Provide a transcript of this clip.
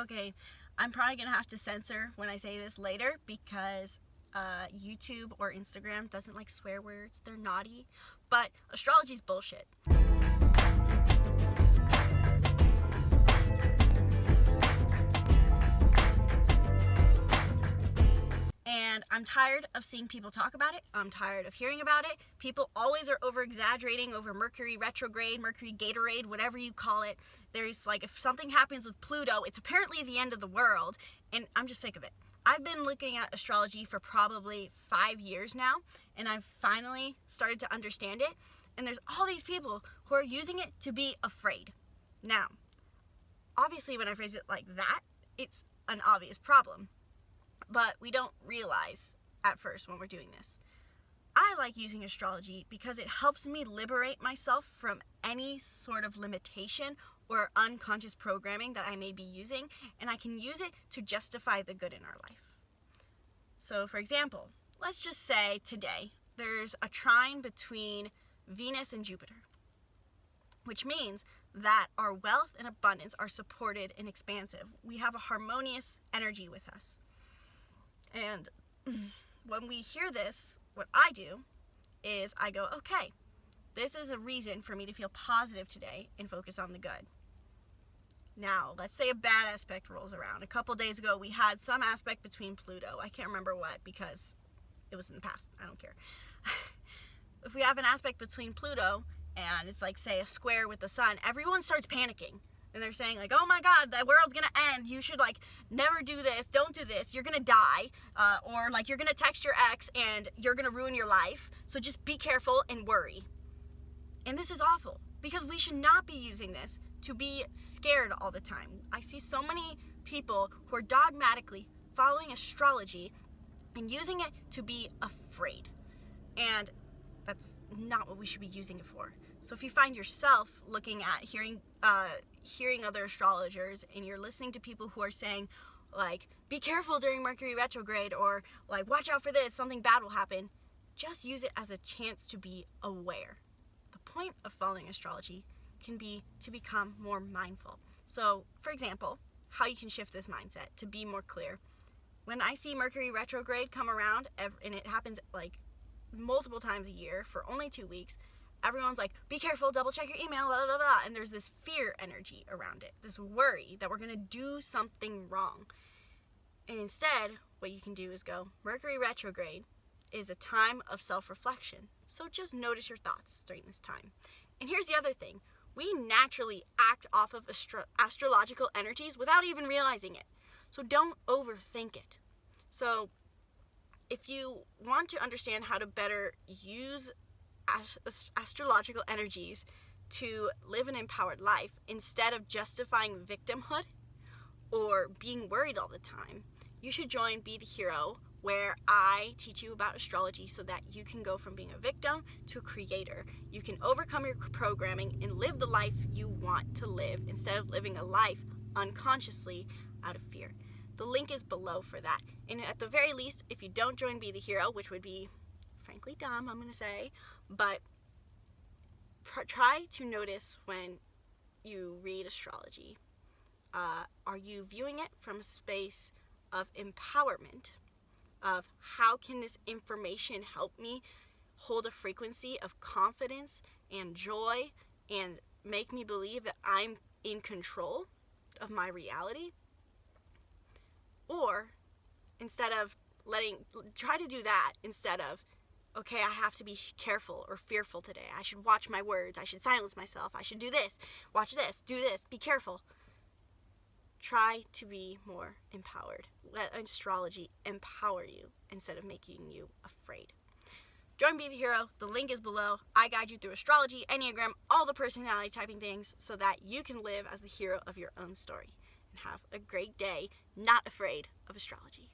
Okay, I'm probably going to have to censor when I say this later because YouTube or Instagram doesn't like swear words. They're naughty. But astrology's bullshit. And I'm tired of seeing people talk about it. I'm tired of hearing about it. People always are over-exaggerating over Mercury retrograde, Mercury Gatorade, whatever you call it. There's like, if something happens with Pluto, it's apparently the end of the world. And I'm just sick of it. I've been looking at astrology for probably 5 years now, and I've finally started to understand it. And there's all these people who are using it to be afraid. Now, obviously when I phrase it like that, it's an obvious problem. But we don't realize at first when we're doing this. I like using astrology because it helps me liberate myself from any sort of limitation or unconscious programming that I may be using, and I can use it to justify the good in our life. So for example, let's just say today there's a trine between Venus and Jupiter, which means that our wealth and abundance are supported and expansive. We have a harmonious energy with us. And when we hear this, what I do is I go, okay, this is a reason for me to feel positive today and focus on the good. Now, let's say a bad aspect rolls around. A couple days ago, we had some aspect between Pluto. I can't remember what because it was in the past. I don't care. If we have an aspect between Pluto and it's like, say, a square with the sun, everyone starts panicking. And they're saying like, oh my God, the world's gonna end. You should like never do this. Don't do this. You're gonna die. Or like you're gonna text your ex and you're gonna ruin your life. So just be careful and worry. And this is awful because we should not be using this to be scared all the time. I see so many people who are dogmatically following astrology and using it to be afraid. And that's not what we should be using it for. So if you find yourself looking at hearing other astrologers and you're listening to people who are saying like, be careful during Mercury retrograde, or like, watch out for this, something bad will happen, just use it as a chance to be aware. The point of following astrology can be to become more mindful. So for example, how you can shift this mindset to be more clear. When I see Mercury retrograde come around, and it happens like multiple times a year for only 2 weeks, everyone's like, be careful, double check your email, blah, blah, blah. And there's this fear energy around it, this worry that we're going to do something wrong. And instead, what you can do is go, Mercury retrograde is a time of self-reflection. So just notice your thoughts during this time. And here's the other thing. We naturally act off of astrological energies without even realizing it. So don't overthink it. So if you want to understand how to better use astrological energies to live an empowered life instead of justifying victimhood or being worried all the time, you should join Be the Hero, where I teach you about astrology so that you can go from being a victim to a creator. You can overcome your programming and live the life you want to live instead of living a life unconsciously out of fear. The link is below for that. And at the very least, if you don't join Be the Hero, which would be frankly dumb, I'm going to say, but try to notice when you read astrology. Are you viewing it from a space of empowerment, of how can this information help me hold a frequency of confidence and joy and make me believe that I'm in control of my reality? Or instead of try to do that instead of, okay, I have to be careful or fearful today. I should watch my words. I should silence myself. I should do this, watch this, do this, be careful. Try to be more empowered. Let astrology empower you instead of making you afraid. Join Be the Hero. The link is below. I guide you through astrology, Enneagram, all the personality typing things so that you can live as the hero of your own story. And have a great day, not afraid of astrology.